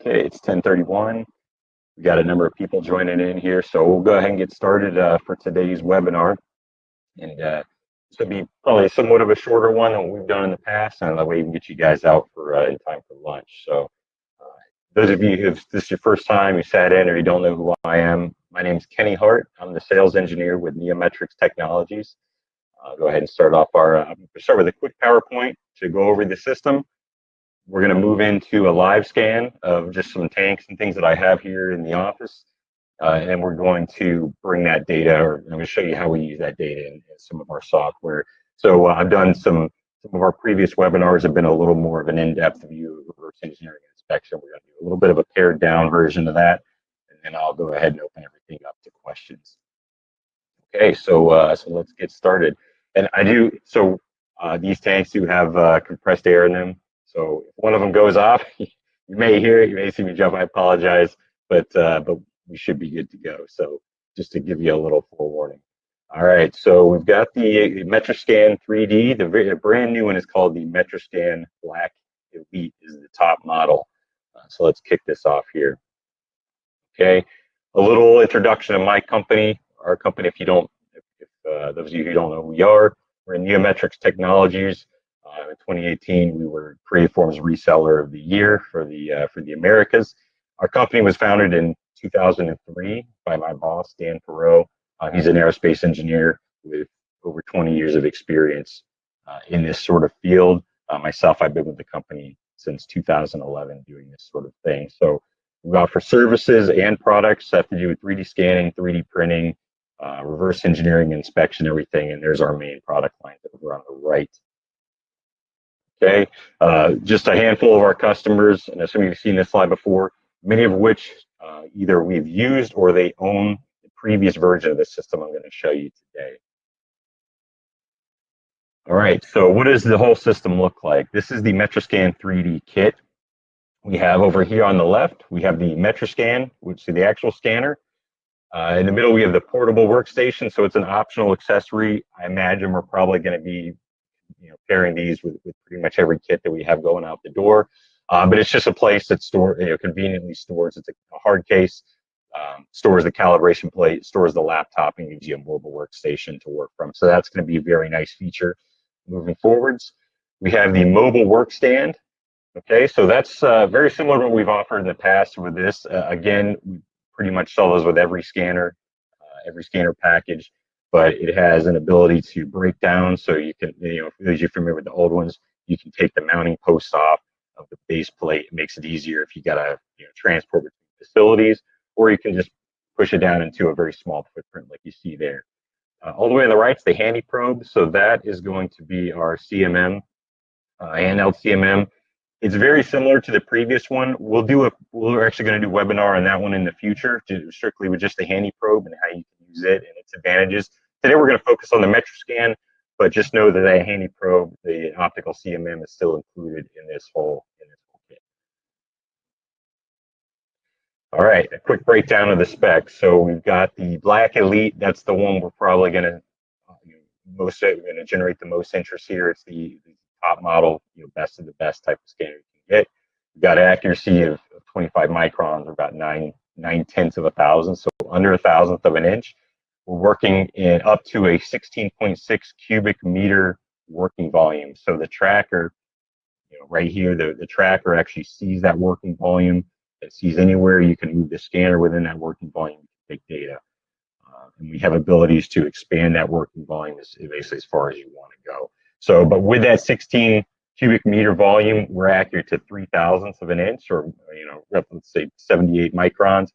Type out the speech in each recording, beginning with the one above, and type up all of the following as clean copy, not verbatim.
Okay, it's 10:31. We got a number of people joining in here, so we'll go ahead and get started for today's webinar. And this will be probably somewhat of a shorter one than what we've done in the past, and that way we can get you guys out for in time for lunch. So uh, those of you who this is your first time, you sat in or you don't know who I am, my name is Kenny Hart. I'm the sales engineer with MetraSCAN Technologies. Go ahead and start off start with a quick PowerPoint to go over the system. We're going to move into a live scan of just some tanks and things that I have here in the office. And we're going to bring that data, or I'm going to show you how we use that data in some of our software. So I've done some of our previous webinars have been a little more of an in-depth view of reverse engineering inspection. We're going to do a little bit of a pared down version of that, and then I'll go ahead and open everything up to questions. Okay, so let's get started. And these tanks do have compressed air in them. So if one of them goes off, you may hear it, you may see me jump. I apologize, but we should be good to go. So just to give you a little forewarning. All right, so we've got the MetraSCAN 3D. The brand new one is called the MetraSCAN Black Elite, is the top model. So let's kick this off here. Okay, a little introduction of my company. Our company, if those of you who don't know who we are, we're in MetraSCAN Technologies. In 2018, we were Createform's Reseller of the Year for the Americas. Our company was founded in 2003 by my boss, Dan Perot. He's an aerospace engineer with over 20 years of experience in this sort of field. Myself, I've been with the company since 2011 doing this sort of thing. So we offer services and products that have to do with 3D scanning, 3D printing, reverse engineering, inspection, everything. And there's our main product line over on the right. Okay, just a handful of our customers, and some of you have seen this slide before, many of which either we've used or they own the previous version of the system I'm going to show you today. All right, so what does the whole system look like? This is the MetraSCAN 3D kit. We have over here on the left, we have the MetraSCAN, which is the actual scanner. In the middle, we have the portable workstation, so it's an optional accessory. I imagine we're probably going to be pairing these with pretty much every kit that we have going out the door. But it's just a place that conveniently stores. It's a hard case, stores the calibration plate, stores the laptop, and gives you a mobile workstation to work from. So that's going to be a very nice feature moving forwards. We have the mobile work stand. Okay, so that's very similar to what we've offered in the past with this. Again, we pretty much sell those with every scanner package, but it has an ability to break down. So you can, as you're familiar with the old ones, you can take the mounting posts off of the base plate. It makes it easier if you got to transport between facilities, or you can just push it down into a very small footprint like you see there. All the way on the right is the handy probe. So that is going to be our CMM, handheld CMM. It's very similar to the previous one. We're actually going to do a webinar on that one in the future, strictly with just the handy probe and how you can use it and its advantages. Today we're going to focus on the MetraSCAN, but just know that that handy probe, the optical CMM, is still included in this whole kit. All right, a quick breakdown of the specs. So we've got the Black Elite. That's the one we're probably going to generate the most interest here. It's the top model, best of the best type of scanner you can get. We've got accuracy of 25 microns, or about 9/10 of a thousand, so under a thousandth of an inch. We're working in up to a 16.6 cubic meter working volume. So the tracker, right here, the tracker actually sees that working volume. It sees anywhere you can move the scanner within that working volume to take data. And we have abilities to expand that working volume basically as far as you want to go. So, but with that 16 cubic meter volume, we're accurate to 0.003 of an inch, or let's say 78 microns.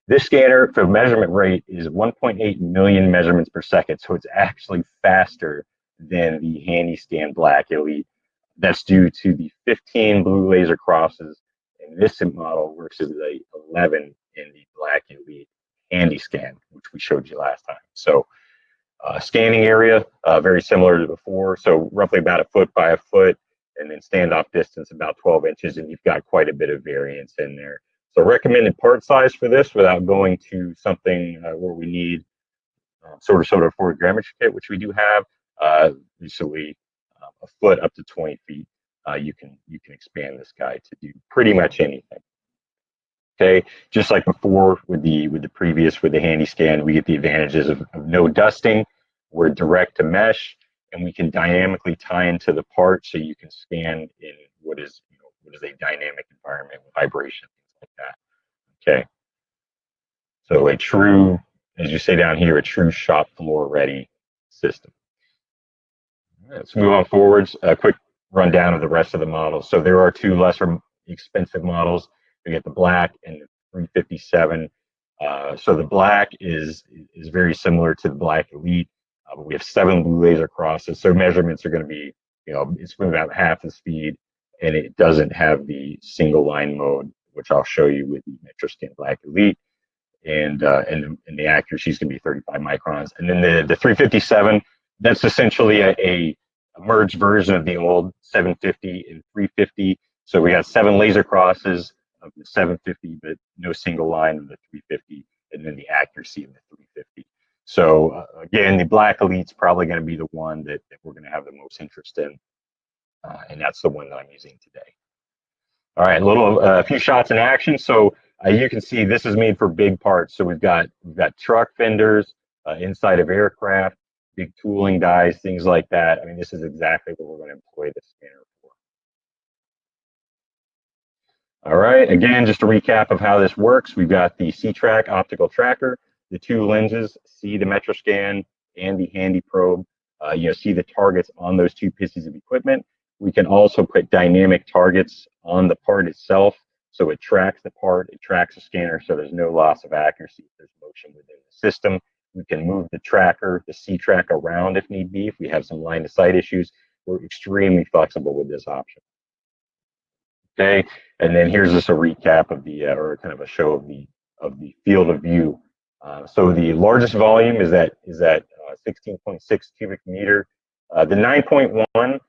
This scanner for measurement rate is 1.8 million measurements per second, so it's actually faster than the HandyScan Black Elite. That's due to the 15 blue laser crosses in this model versus the 11 in the Black Elite HandyScan, which we showed you last time. So scanning area, very similar to before, so roughly about 1 foot by 1 foot, and then standoff distance about 12 inches, and you've got quite a bit of variance in there. So recommended part size for this, without going to something where we need sort of for a grammage kit, which we do have, usually 1 foot up to 20 feet. you can expand this guy to do pretty much anything. Okay, just like before with the previous with the handy scan, we get the advantages of no dusting. We're direct to mesh, and we can dynamically tie into the part, so you can scan in what is a dynamic environment with vibration, things like that. Okay, so a true, as you say down here, a true shop floor ready system. Let's move on forwards. A quick rundown of the rest of the models. So there are two lesser expensive models. We get the black and the 357. So the black is very similar to the black Elite, but we have 7 blue laser crosses. So measurements are going to be, it's going to be about half the speed, and it doesn't have the single line mode, which I'll show you with the MetraSCAN Black Elite. And the accuracy is going to be 35 microns. And then the 357, that's essentially a merged version of the old 750 and 350. So we got 7 laser crosses of the 750, but no single line of the 350, and then the accuracy of the 350. So again, the Black Elite's probably going to be the one that we're going to have the most interest in, and that's the one that I'm using today. All right, a few shots in action. So you can see this is made for big parts. So we've got truck fenders, inside of aircraft, big tooling dies, things like that. I mean, this is exactly what we're going to employ the scanner for. All right, again, just a recap of how this works. We've got the C-Track optical tracker, the 2 lenses, see the MetraSCAN and the handy probe. You'll see the targets on those 2 pieces of equipment. We can also put dynamic targets on the part itself. So it tracks the part, it tracks the scanner, so there's no loss of accuracy if there's motion within the system. We can move the tracker, the C-Track around if need be. If we have some line of sight issues, we're extremely flexible with this option. Okay, and then here's just a recap of the, or kind of a show of the field of view. So the largest volume is at 16.6 cubic meter. The 9.1,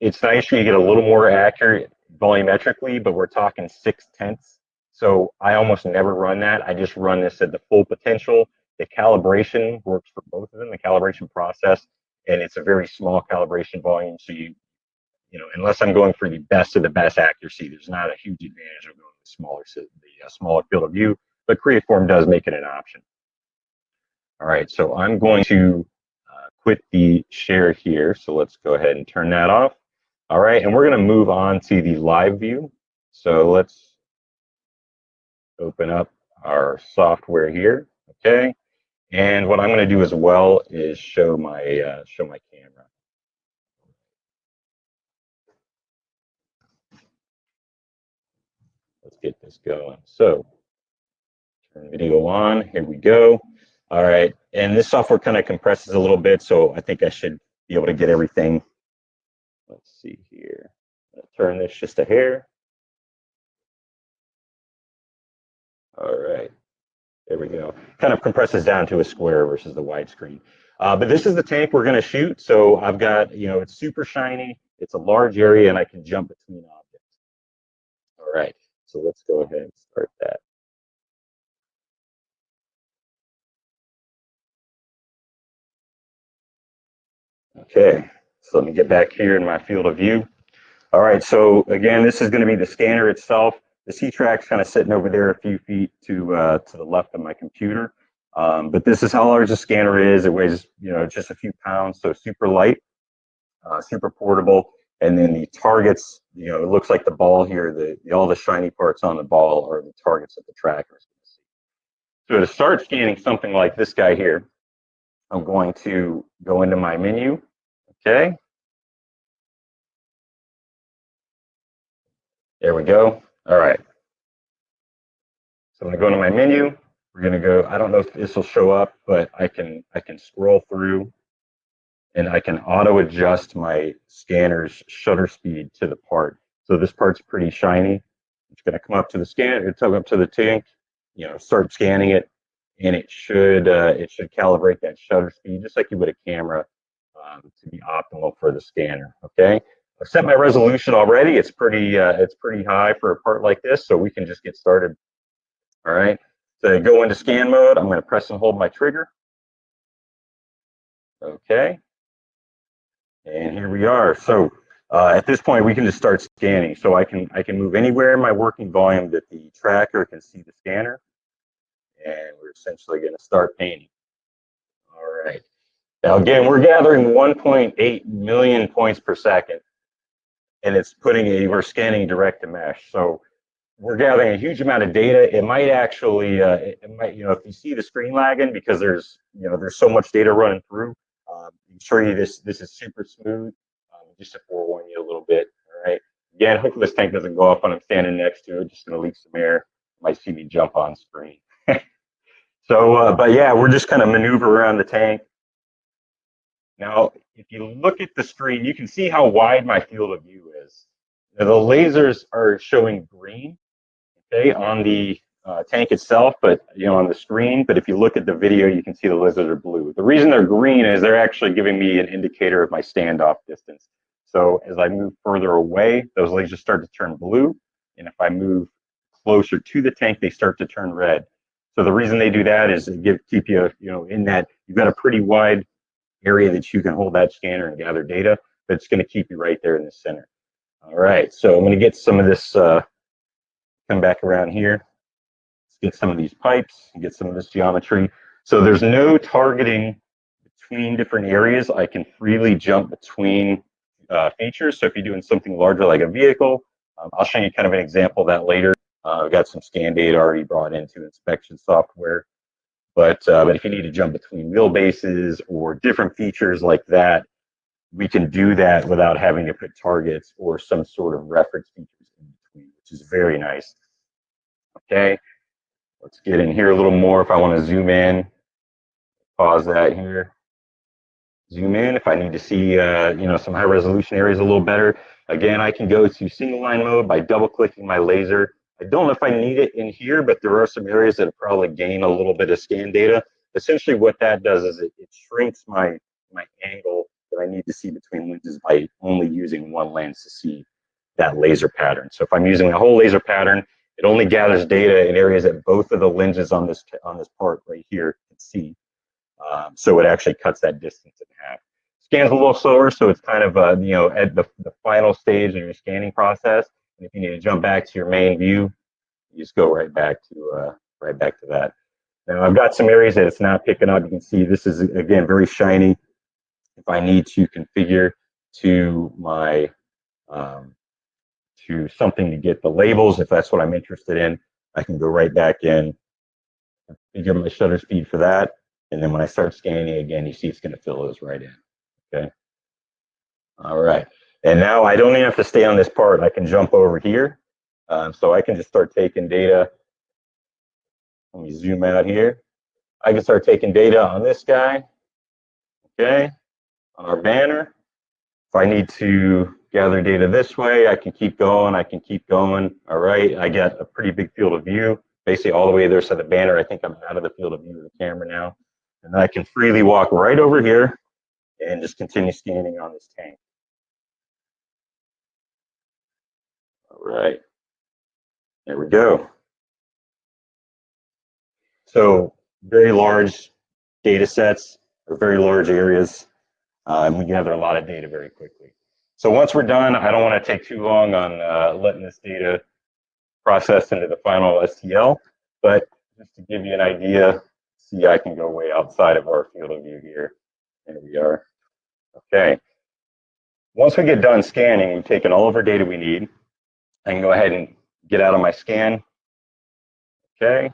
it's nice you get a little more accurate volumetrically, but we're talking 0.6. So I almost never run that. I just run this at the full potential. The calibration works for both of them, the calibration process, and it's a very small calibration volume. So unless I'm going for the best of the best accuracy, there's not a huge advantage of going with smaller field of view, but Creaform does make it an option. All right, so I'm going to quit the share here. So let's go ahead and turn that off. All right, and we're going to move on to the live view. So let's open up our software here. Okay, and what I'm going to do as well is show my camera. Let's get this going. So turn video on. Here we go. All right, and this software kind of compresses a little bit, so I think I should be able to get everything. Let's see here. I'll turn this just a hair. All right, there we go. Kind of compresses down to a square versus the widescreen. But this is the tank we're going to shoot. So I've got, it's super shiny. It's a large area, and I can jump between objects. All right, so let's go ahead and start that. Okay, so let me get back here in my field of view. All right, so again, this is going to be the scanner itself. The C-Track's kind of sitting over there a few feet to the left of my computer. But this is how large the scanner is. It weighs, just a few pounds, so super light, super portable. And then the targets, it looks like the ball here, all the shiny parts on the ball are the targets that the tracker is going to see. So to start scanning something like this guy here, I'm going to go into my menu, okay? There we go. All right. So I'm going to go into my menu. We're going to go, I don't know if this will show up, but I can scroll through and I can auto adjust my scanner's shutter speed to the part. So this part's pretty shiny. It's going to come up to the scanner, it's up to the tank, start scanning it, and it should calibrate that shutter speed just like you would a camera to be optimal for the scanner. Okay. I've set my resolution already. It's pretty high for a part like this, so we can just get started. All right. So go into scan mode. I'm going to press and hold my trigger. Okay. And here we are. So At this point, we can just start scanning. So I can move anywhere in my working volume that the tracker can see the scanner, and we're essentially going to start painting. All right. Now again, we're gathering 1.8 million points per second, and we're scanning direct to mesh. So we're gathering a huge amount of data. It might actually, if you see the screen lagging because there's so much data running through. I'm sure this is super smooth. Just to forewarn you a little bit. All right. Again, hopefully this tank doesn't go off when I'm standing next to it. Just gonna leak some air. You might see me jump on screen. So, but yeah, we're just kind of maneuver around the tank. Now, if you look at the screen, you can see how wide my field of view is. Now, the lasers are showing green, okay, on the tank itself, but on the screen. But if you look at the video, you can see the lasers are blue. The reason they're green is they're actually giving me an indicator of my standoff distance. So as I move further away, those lasers start to turn blue, and if I move closer to the tank, they start to turn red. So the reason they do that is to keep you, in that you've got a pretty wide area that you can hold that scanner and gather data, but it's going to keep you right there in the center. All right, so I'm going to get some of this, come back around here. Let's get some of these pipes and get some of this geometry. So there's no targeting between different areas. I can freely jump between features. So if you're doing something larger like a vehicle, I'll show you kind of an example of that later. I've got some scan data already brought into inspection software. But if you need to jump between wheelbases or different features like that, we can do that without having to put targets or some sort of reference features in between, which is very nice. Okay, let's get in here a little more. If I want to zoom in, pause that here. Zoom in if I need to see some high resolution areas a little better. Again, I can go to single line mode by double clicking my laser. I don't know if I need it in here, but there are some areas that probably gain a little bit of scan data. Essentially what that does is it shrinks my angle that I need to see between lenses by only using one lens to see that laser pattern. So if I'm using a whole laser pattern, it only gathers data in areas that both of the lenses on this part right here can see. So it actually cuts that distance in half. Scans a little slower, so it's kind of at the final stage of your scanning process. And if you need to jump back to your main view, you just go right back to that. Now I've got some areas that it's not picking up. You can see this is again very shiny. If I need to configure to my to something to get the labels, if that's what I'm interested in, I can go right back in, configure my shutter speed for that. And then when I start scanning again, you see it's going to fill those right in. Okay. All right. And now I don't even have to stay on this part. I can jump over here. So I can just start taking data. Let me zoom out here. I can start taking data on this guy. Okay. On our banner. If I need to gather data this way, I can keep going. All right. I get a pretty big field of view. Basically all the way there to the banner. I think I'm out of the field of view of the camera now. And I can freely walk right over here and just continue scanning on this tank. All right, there we go. So very large data sets or very large areas, and we gather a lot of data very quickly. So once we're done, I don't want to take too long on letting this data process into the final STL, but just to give you an idea, see, I can go way outside of our field of view here. There we are. Okay. Once we get done scanning, we've taken all of our data we need. I can go ahead and get out of my scan. Okay.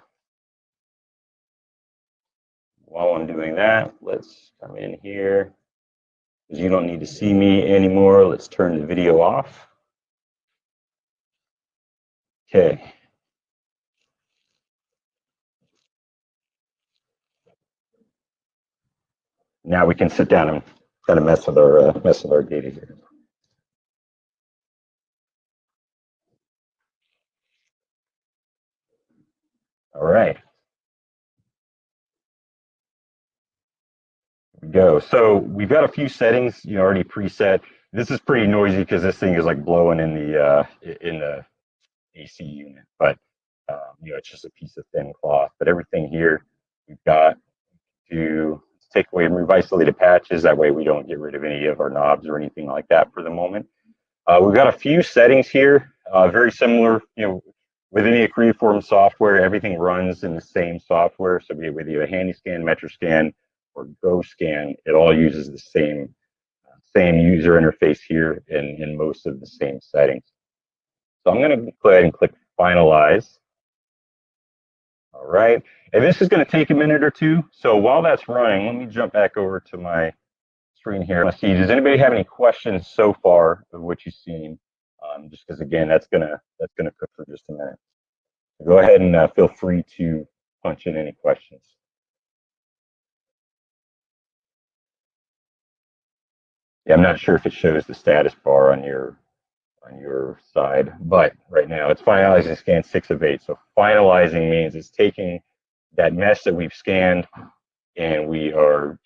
While I'm doing that, let's come in here. Because you don't need to see me anymore, let's turn the video off. Okay. Now we can sit down and kind of mess with our data here. All right. Here we go. So we've got a few settings, already preset. This is pretty noisy because this thing is like blowing in the AC unit, but it's just a piece of thin cloth. But everything here we've got to take away and remove isolated patches. That way we don't get rid of any of our knobs or anything like that for the moment. We've got a few settings here, very similar, with any Creaform software, everything runs in the same software. So whether you have a HandyScan, MetraSCAN, or GoScan, it all uses the same user interface here in most of the same settings. So I'm going to go ahead and click Finalize. All right, and this is going to take a minute or two. So while that's running, let me jump back over to my screen here. Let's see, does anybody have any questions so far of what you've seen? Just because again, that's gonna cook for just a minute. So go ahead and feel free to punch in any questions. Yeah, I'm not sure if it shows the status bar on your side, but right now it's finalizing scan 6 of 8. So finalizing means it's taking that mesh that we've scanned, and we're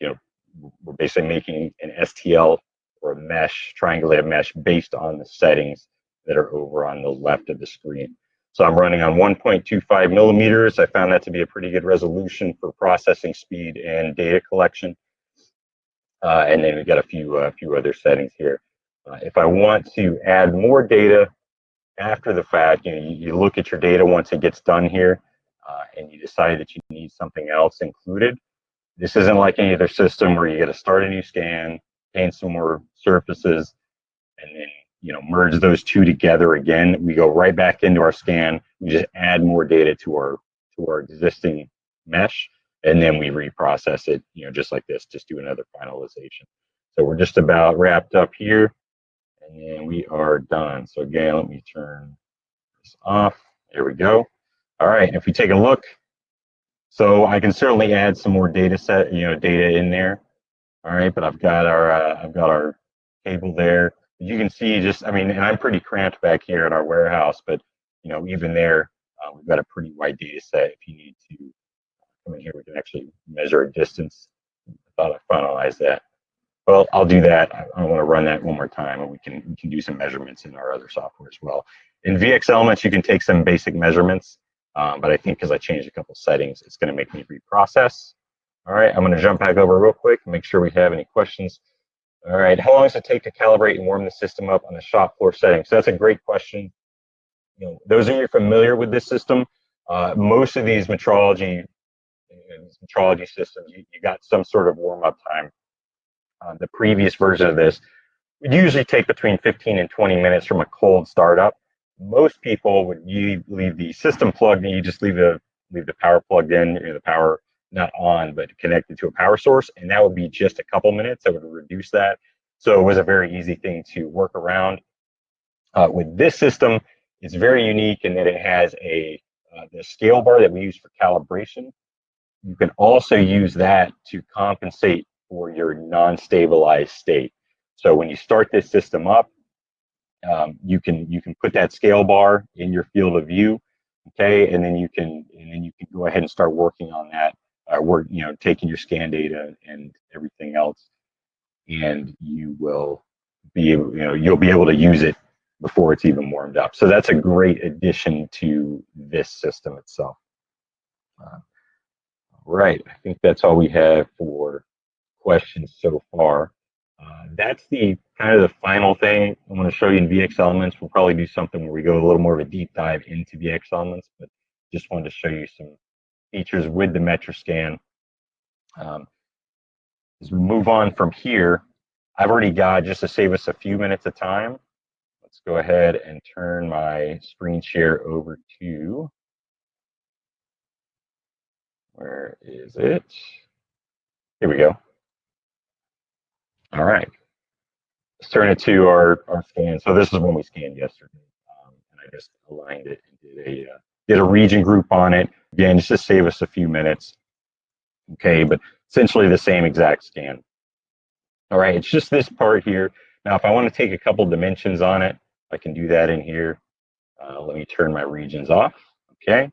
basically making an STL or a mesh, triangulated mesh, based on the settings that are over on the left of the screen. So I'm running on 1.25 millimeters. I found that to be a pretty good resolution for processing speed and data collection. And then we've got a few other settings here. If I want to add more data after the fact, you look at your data once it gets done here, and you decide that you need something else included. This isn't like any other system where you got to start a new scan, paint some more surfaces, and then merge those two together again. We go right back into our scan. We just add more data to our existing mesh, and then we reprocess it, just like this. Just do another finalization. So we're just about wrapped up here, and then we are done. So again, let me turn this off. There we go. All right. And if we take a look, so I can certainly add some more data in there. All right, but I've got our cable there. You can see and I'm pretty cramped back here in our warehouse, but even there, we've got a pretty wide data set. If you need to come in here, we can actually measure a distance. I thought I finalized that. Well, I'll do that. I want to run that one more time, and we can do some measurements in our other software as well. In VX Elements, you can take some basic measurements, but I think because I changed a couple settings, it's going to make me reprocess. All right, I'm going to jump back over real quick and make sure we have any questions. All right, how long does it take to calibrate and warm the system up on the shop floor setting? So that's a great question. Those of you familiar with this system, most of these metrology systems, you got some sort of warm up time. The previous version of this would usually take between 15 and 20 minutes from a cold startup. Most people would leave the system plugged and you just leave the power plugged in, the power not on, but connected to a power source, and that would be just a couple minutes. That would reduce that. So it was a very easy thing to work around. With this system, it's very unique in that it has the scale bar that we use for calibration. You can also use that to compensate for your non-stabilized state. So when you start this system up, you can put that scale bar in your field of view, okay, and then you can go ahead and start working on that. Taking your scan data and everything else, and you will be able, you'll be able to use it before it's even warmed up. So that's a great addition to this system itself. Right, I think that's all we have for questions so far. That's the kind of the final thing I want to show you in VX Elements. We'll probably do something where we go a little more of a deep dive into VX Elements, but just wanted to show you some features with the MetraSCAN. As we move on from here, I've already got, just to save us a few minutes of time, let's go ahead and turn my screen share over to, where is it? Here we go. All right. Let's turn it to our scan. So this is when we scanned yesterday. And I just aligned it and did a region group on it. Again, just to save us a few minutes. Okay, but essentially the same exact scan. All right, it's just this part here. Now, if I want to take a couple dimensions on it, I can do that in here. Let me turn my regions off, okay?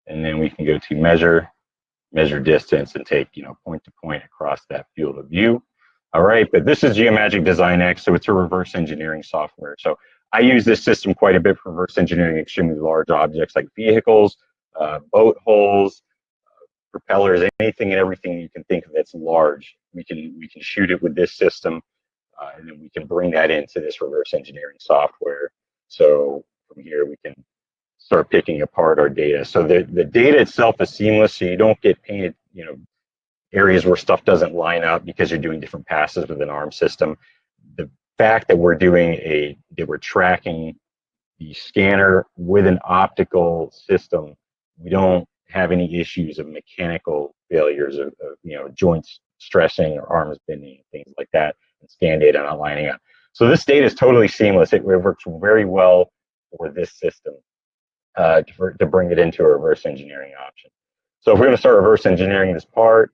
And then we can go to measure distance, and take, point to point across that field of view. All right, but this is Geomagic Design X, so it's a reverse engineering software. So I use this system quite a bit for reverse engineering extremely large objects like vehicles, boat hulls, propellers, anything and everything you can think of that's large. We can shoot it with this system. and then we can bring that into this reverse engineering software. So from here, we can start picking apart our data. So the data itself is seamless, so you don't get painted, areas where stuff doesn't line up because you're doing different passes with an ARM system. The fact that we're tracking the scanner with an optical system, we don't have any issues of mechanical failures of joints stressing or arms bending, things like that, and scan data not lining up. So this data is totally seamless. It works very well for this system to bring it into a reverse engineering option. So if we're going to start reverse engineering this part,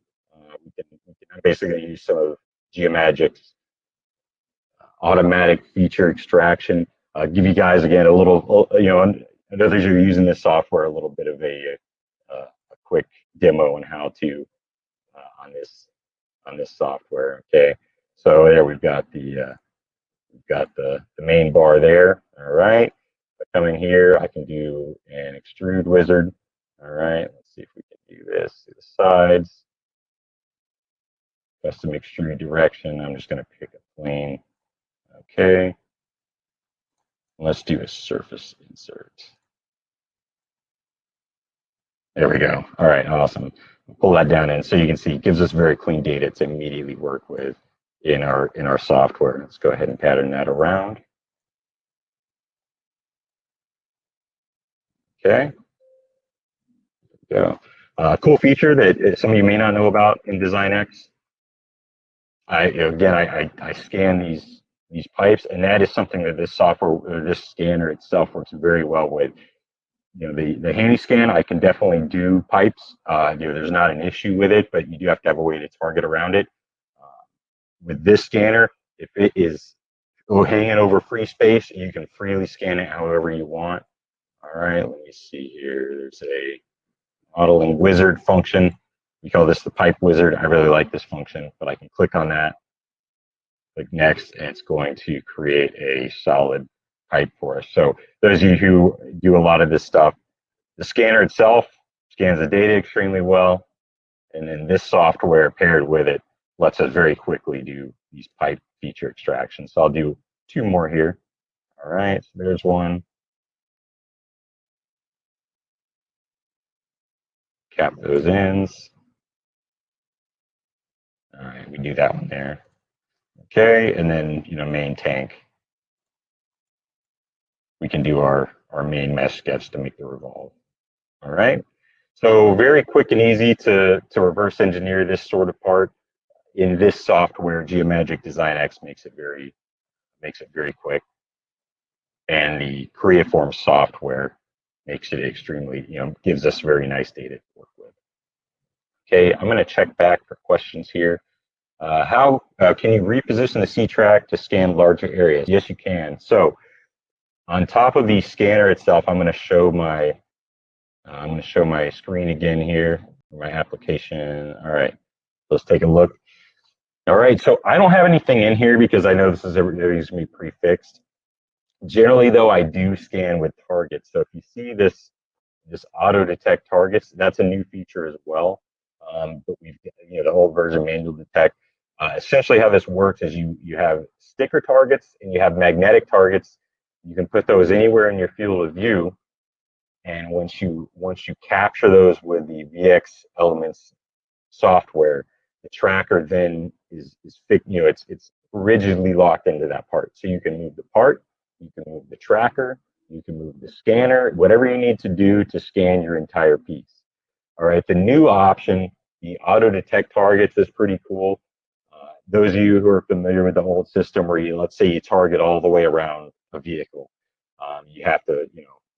we can basically use some of Geomagic's automatic feature extraction. Give you guys again a little, another you're using this software, a little bit of a quick demo on how to on this software. Okay, so there we've got the main bar there. All right, if I come in here, I can do an extrude wizard. All right, let's see if we can do this to the sides. Custom extrude direction. I'm just going to pick a plane. Okay. Let's do a surface insert. There we go. All right, awesome. Pull that down in so you can see it gives us very clean data to immediately work with in our software. Let's go ahead and pattern that around. Okay. There we go. Cool feature that some of you may not know about in DesignX. I scan these pipes, and that is something that this software, or this scanner itself, works very well with. The handy scan, I can definitely do pipes. There's not an issue with it, but you do have to have a way to target around it. With this scanner, if it is hanging over free space, you can freely scan it however you want. All right, let me see here. There's a modeling wizard function. We call this the pipe wizard. I really like this function, but I can click on that, click next, and it's going to create a solid pipe for us. So those of you who do a lot of this stuff, the scanner itself scans the data extremely well, and then this software paired with it lets us very quickly do these pipe feature extractions. So I'll do 2 more here. All right, so there's one. Cap those ends. All right, we do that one there. Okay, and then main tank. We can do our main mesh sketch to make the revolve. All right, so very quick and easy to reverse engineer this sort of part. In this software, Geomagic DesignX makes it very quick, and the Creaform software makes it extremely, gives us very nice data to work with. Okay, I'm going to check back for questions here. How can you reposition the C-track to scan larger areas? Yes, you can. So on top of the scanner itself, I'm going to show my screen again here, my application. All right, let's take a look. All right, so I don't have anything in here because I know this is everything's going to be prefixed. Generally, though, I do scan with targets. So if you see this auto detect targets, that's a new feature as well. But we've the old version manual detect. Essentially, how this works is you have sticker targets and you have magnetic targets. You can put those anywhere in your field of view, and once you capture those with the VX Elements software, the tracker then is fixed. It's rigidly locked into that part. So you can move the part, you can move the tracker, you can move the scanner, whatever you need to do to scan your entire piece. All right, the new option, the auto detect targets, is pretty cool. Those of you who are familiar with the old system where let's say you target all the way around a vehicle, you have to,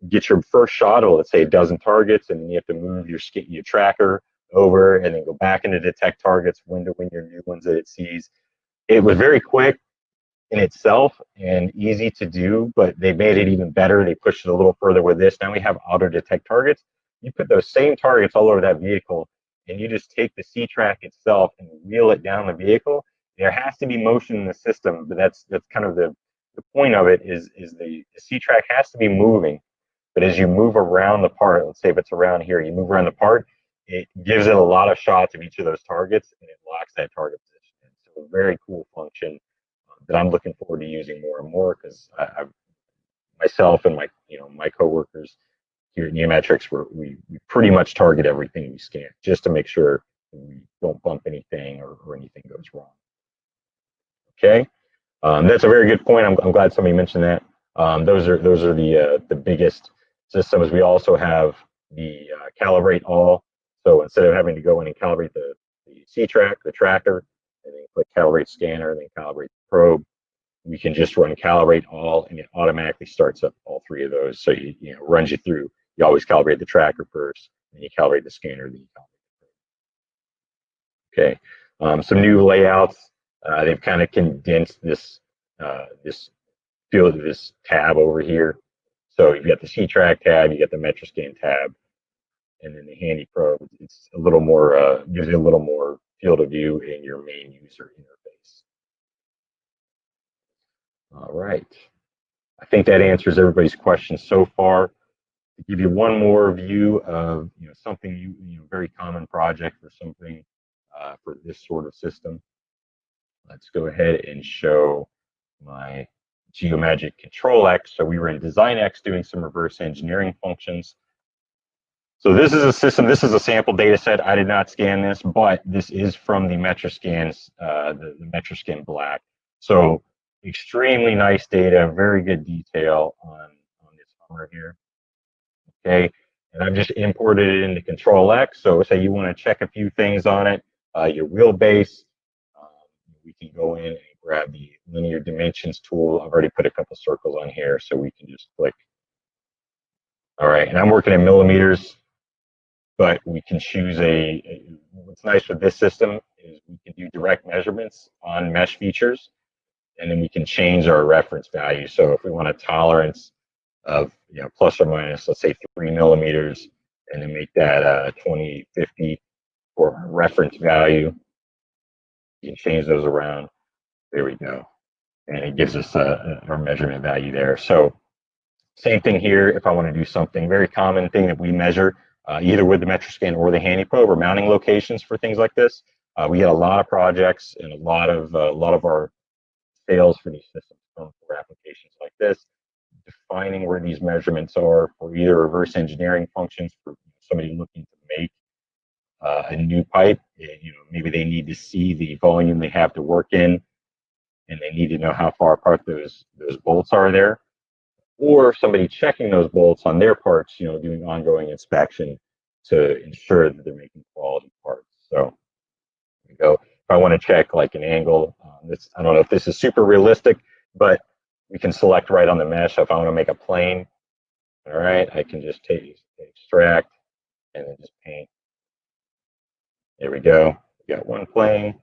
get your first shot of, let's say, a dozen targets, and then you have to move your tracker over and then go back into detect targets when to win your new ones that it sees. It was very quick in itself and easy to do, but they made it even better. They pushed it a little further with this. Now we have auto detect targets. You put those same targets all over that vehicle, and you just take the C-track itself and wheel it down the vehicle. There has to be motion in the system, but that's kind of the point of it is the C-track has to be moving. But as you move around the part, let's say if it's around here, you move around the part, it gives it a lot of shots of each of those targets, and it locks that target position in. So a very cool function that I'm looking forward to using more and more, because myself and my coworkers here at Neometrics, we pretty much target everything we scan just to make sure we don't bump anything or anything goes wrong. Okay, that's a very good point. I'm glad somebody mentioned that. Those are the biggest systems. We also have the calibrate all. So instead of having to go in and calibrate the C-track, the tracker, and then click calibrate scanner, and then calibrate probe, we can just run calibrate all, and it automatically starts up all three of those. So runs you through. You always calibrate the tracker first, then you calibrate the scanner, then you calibrate the probe. Okay, some new layouts. They've kind of condensed this field of this tab over here. So you've got the C-track tab, you got the MetraSCAN tab, and then the handy probe. It's a little more, gives you a little more field of view in your main user interface. All right. I think that answers everybody's questions so far. To give you one more view of something very common project for something for this sort of system. Let's go ahead and show my Geomagic Control X. So we were in Design X doing some reverse engineering functions. So this is a system, this is a sample data set. I did not scan this, but this is from the MetraSCAN, the MetraSCAN Black. So extremely nice data, very good detail on this Hummer here. Okay, and I've just imported it into Control X. So say you want to check a few things on it, your wheelbase, we can go in and grab the linear dimensions tool. I've already put a couple circles on here, so we can just click. All right, and I'm working in millimeters, but we can choose what's nice with this system is we can do direct measurements on mesh features, and then we can change our reference value. So if we want a tolerance of plus or minus, let's say 3 millimeters, and then make that 2050 for our reference value, you can change those around. There we go, and it gives us our measurement value there. So same thing here. If I want to do something very common thing that we measure, either with the MetraSCAN or the handy probe, or mounting locations for things like this, we get a lot of projects and a lot of our sales for these systems come for applications like this. Defining where these measurements are for either reverse engineering functions for somebody looking to make a new pipe. Maybe they need to see the volume they have to work in, and they need to know how far apart those bolts are there. Or somebody checking those bolts on their parts, doing ongoing inspection to ensure that they're making quality parts. So there we go. If I want to check like an angle, I don't know if this is super realistic, but we can select right on the mesh. If I want to make a plane, all right, I can just extract and then just paint. There we go. We got one plane.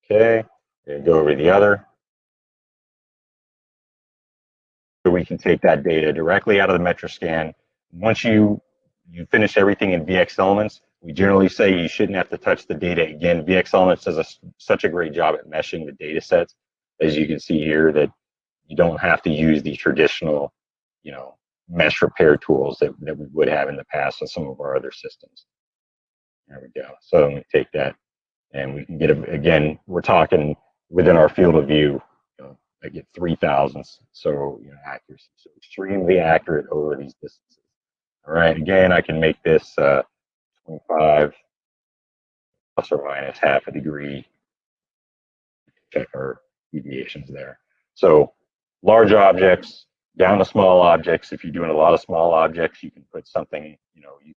Okay, and go over the other. So we can take that data directly out of the MetraSCAN. Once you finish everything in VX Elements, we generally say you shouldn't have to touch the data again. VX Elements does such a great job at meshing the data sets, as you can see here, that you don't have to use the traditional, mesh repair tools that we would have in the past on some of our other systems. There we go. So I'm going to take that, and we can get again. We're talking within our field of view. I get 3,000ths, so accuracy, so extremely accurate over these distances. All right, again, I can make this 25 plus or minus half a degree. Check our deviations there. So large objects down to small objects. If you're doing a lot of small objects, you can put something. You can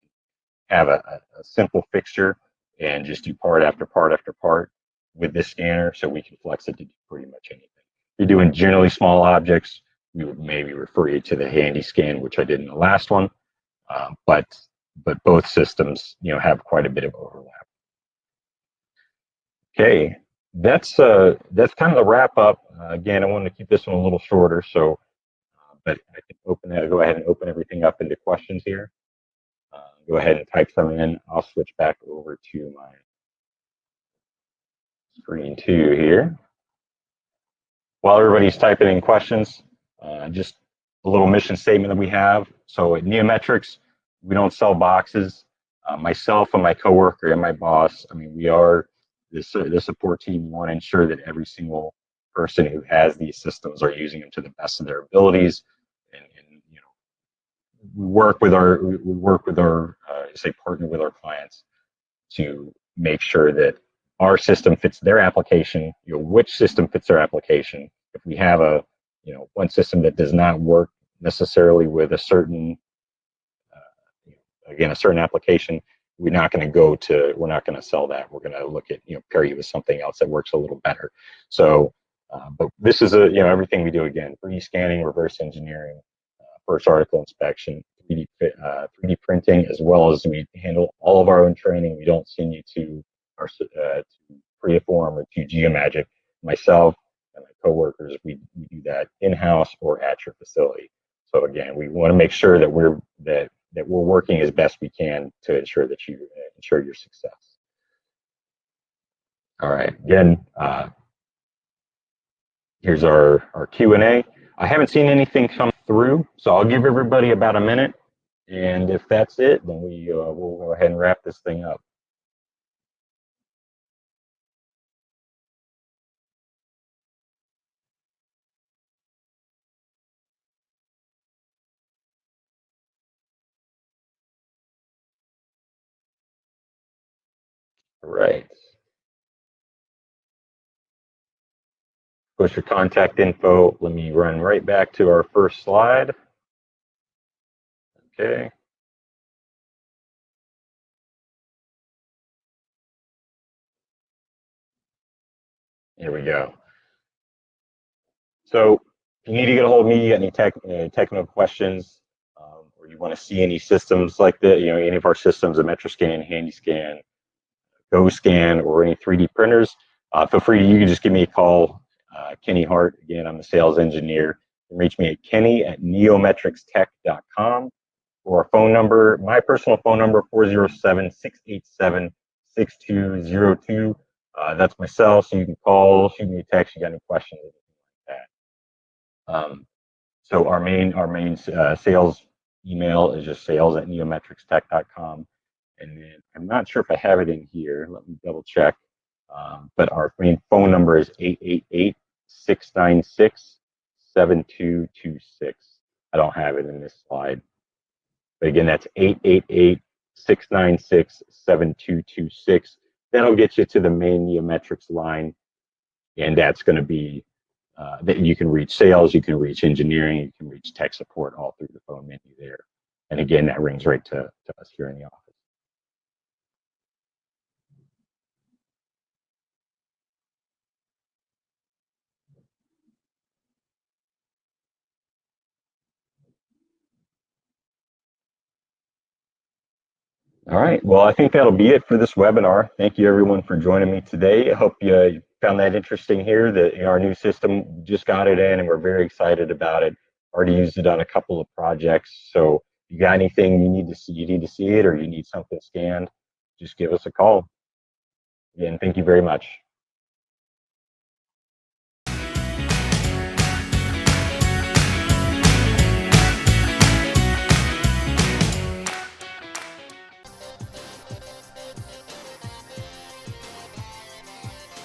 have a simple fixture and just do part after part after part with this scanner, so we can flex it to do pretty much anything. If you're doing generally small objects, we would maybe refer you to the handy scan, which I did in the last one. But both systems, have quite a bit of overlap. Okay, that's kind of the wrap up. Again, I wanted to keep this one a little shorter, so but I can go ahead and open everything up into questions here. Go ahead and type some in. I'll switch back over to my screen 2 here. While everybody's typing in questions, just a little mission statement that we have. So at Neometrics, we don't sell boxes. Myself and my coworker and my boss, we are the support team. We want to ensure that every single person who has these systems are using them to the best of their abilities. And we work with our say partner with our clients to make sure that our system fits their application. Which system fits their application. If we have one system that does not work necessarily with a certain a certain application, we're not going to sell that. We're going to look at pair you with something else that works a little better. So but this is everything we do, again: 3D scanning, reverse engineering, first article inspection, 3D printing, as well as we handle all of our own training. We don't send you to Freeform or to Geomagic. Myself and my coworkers, we do that in-house or at your facility. So again, we want to make sure that we're working as best we can to ensure that you ensure your success. All right, again, here's our Q&A. I haven't seen anything come through, so I'll give everybody about a minute, and if that's it, then we'll go ahead and wrap this thing up. All right. Push your contact info. Let me run right back to our first slide. Okay. Here we go. So if you need to get a hold of me, you got any technical questions, or you want to see any systems like that, any of our systems, a MetraSCAN, HandyScan, GoScan, or any 3D printers, feel free. You can just give me a call. Kenny Hart. Again, I'm the sales engineer. You can reach me at kenny@neometricstech.com, or a phone number. My personal phone number, 407-687-6202. That's my cell, so you can call, shoot me a text. You got any questions, anything like that. So our main sales email is just sales@neometricstech.com, and then I'm not sure if I have it in here. Let me double check. But our main phone number is 888-696-7226. I don't have it in this slide. But again, that's 888-696-7226. That'll get you to the main Neometrics line, and that's going to be that you can reach sales, you can reach engineering, you can reach tech support all through the phone menu there. And again, that rings right to us here in the office. All right. Well, I think that'll be it for this webinar. Thank you, everyone, for joining me today. I hope you found that interesting here. That our new system, just got it in, and we're very excited about it. Already used it on a couple of projects. So if you got anything you need to see it, or you need something scanned, just give us a call. Again, thank you very much.